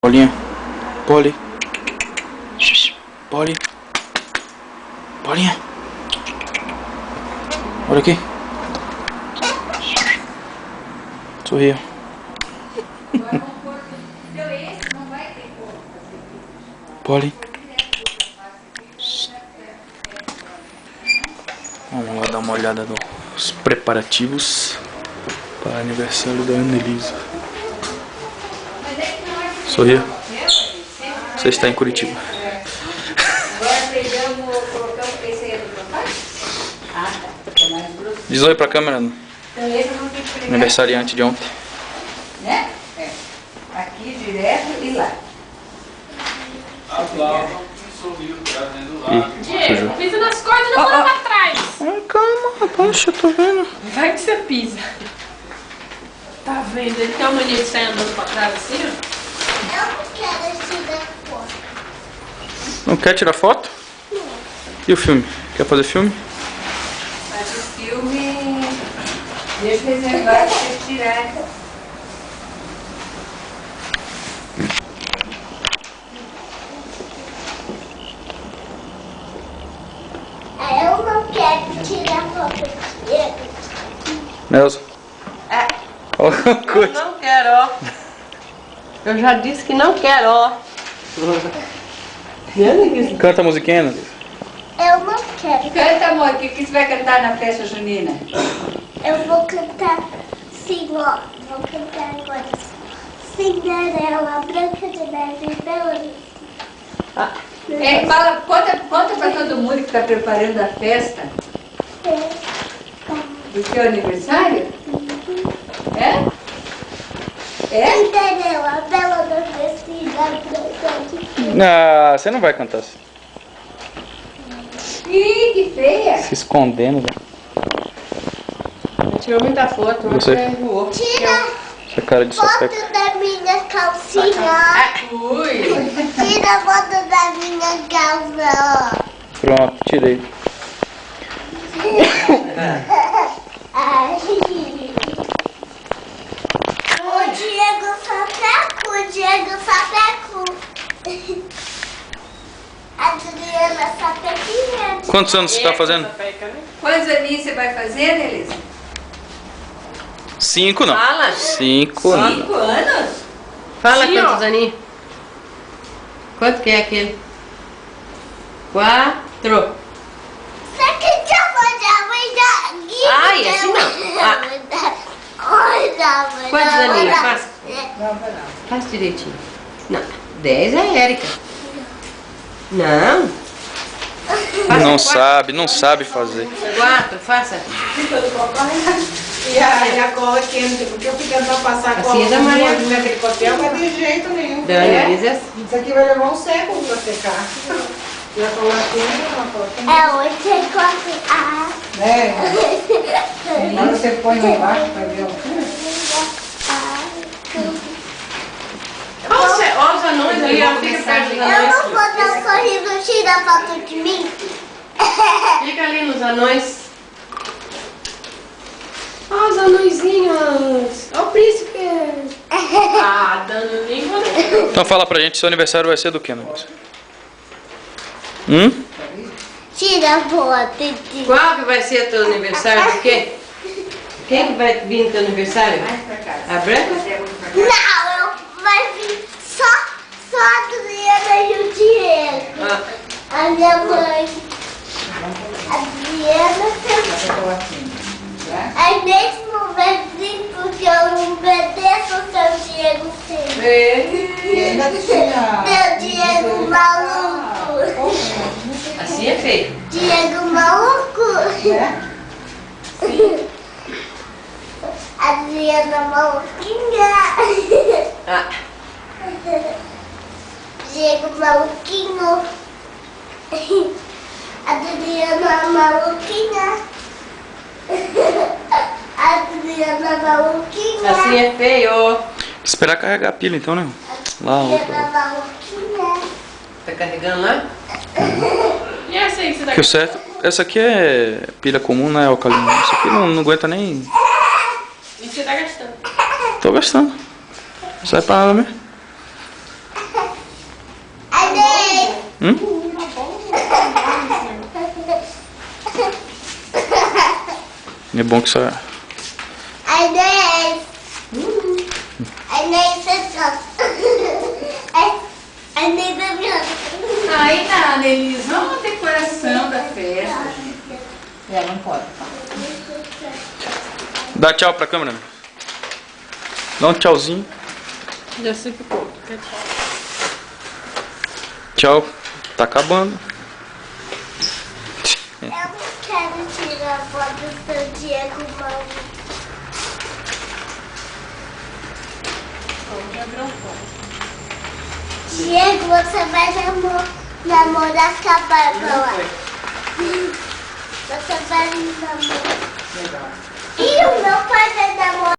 Bolinha. Poli. Poli. Bolinha. Olha aqui. Sorria. Poli. Vamos lá dar uma olhada nos preparativos para o aniversário da Annelisa. Sorria. Você está em Curitiba. Diz oi pra câmera. Aniversariante de ontem. Né? É. Aqui direto e lá. Diego, pisa nas coisas, não vai pra trás. Ai, calma, rapaz, eu tô vendo. Vai que você pisa. Tá vendo? Ele tem uma mania de sair andando pra trás assim, ó. Eu não quero tirar foto. Não quer tirar foto? Não. E o filme? Quer fazer filme? Mas o filme... Deixa eu reservar pra você tirar. Eu não quero tirar foto. Nelson. É. Olha a Eu coisa. não quero, ó. Eu já disse que não quero, ó. Canta a musiquinha, Annelisa. Eu não quero. Canta, amor, o que você vai cantar na festa junina? Eu vou cantar sim, ó. Vou cantar agora. Cinderela, Branca de Neve, Bela. É, fala, conta pra todo mundo que tá preparando a festa do seu aniversário. É? É? Cinderela, Bela Adormecida, Branca de Neve. Ah, você não vai cantar assim. Ih, que feia! Se escondendo, velho. Tirou muita foto, mas Você? voou. Tira Essa cara de foto sapeca. da minha calcinha. Ui! Tira foto da minha calça. Pronto, tirei. Ai. O Diego Sapeco, o Diego Sapeco. A Adriana Sapequinha. Quantos anos você tá fazendo? Quantos aninhos você vai fazer, Nelisa? 5 não. Fala. 5 não. 5 anos? Fala Sim, quantos ó. aninhos? Quanto que é aquele? 4. Você que chama de mãe da Ai, assim não. Quantos aninhos? Faz, faz direitinho. Não, 10 é a Érica. Não. Não sabe, não sabe fazer. 4, faça. E a cola quente, porque eu fiquei pra passar a cola Assim é da Maria. naquele papel, mas de jeito nenhum. Da Annelise é assim. Isso aqui vai levar um século pra secar. E a cola quente, a cola quente. É 8 e 4. Ah. Né? Agora você põe lá embaixo pra ver o Olha os anões ali, ó. Fica perto dos Eu anões. não vou dar sorriso, tira foto de mim. Fica ali nos anões. Olha os anõezinhos. Olha o príncipe. Ah, dando língua não. Então fala pra gente, seu aniversário vai ser do que, Nelson? Tira foto de Qual que vai ser teu aniversário? Do quê? Quem que vai vir no teu aniversário? Mais pra cá. A Branca? Não, eu vai vir só a Adriana e o Diego. Ah, A minha mãe. A Adriana também. Aí mesmo vai vir porque eu não obedeço o seu Diego sempre. E ainda tinha... Meu Diego maluco. assim é feio. Diego maluco. Né? Adriana maluquinha. Ah, Diego maluquinho. Adriana maluquinha. Adriana maluquinha. assim é feio. Esperar carregar a pilha então, né? Lá, outra. Adriana maluquinha. Tá carregando lá? E essa aí que você tá Que o certo, essa aqui é pilha comum, não é alcalina. Isso aqui não aguenta nem. E você tá gastando? Tô gastando. Não sai pra nada mesmo. É bom que só... Inês é minha. Aí nada, eles vão a decoração da festa. É, não pode. Dá tchau pra câmera. Dá um tchauzinho. Já sei que pouco. Quer tchau? Tchau. Tá acabando. Eu não quero tirar foto do seu Diego, mano. Diego, você vai namorar com a Bárbara. Você vai namorar. E o meu pai vai namorar.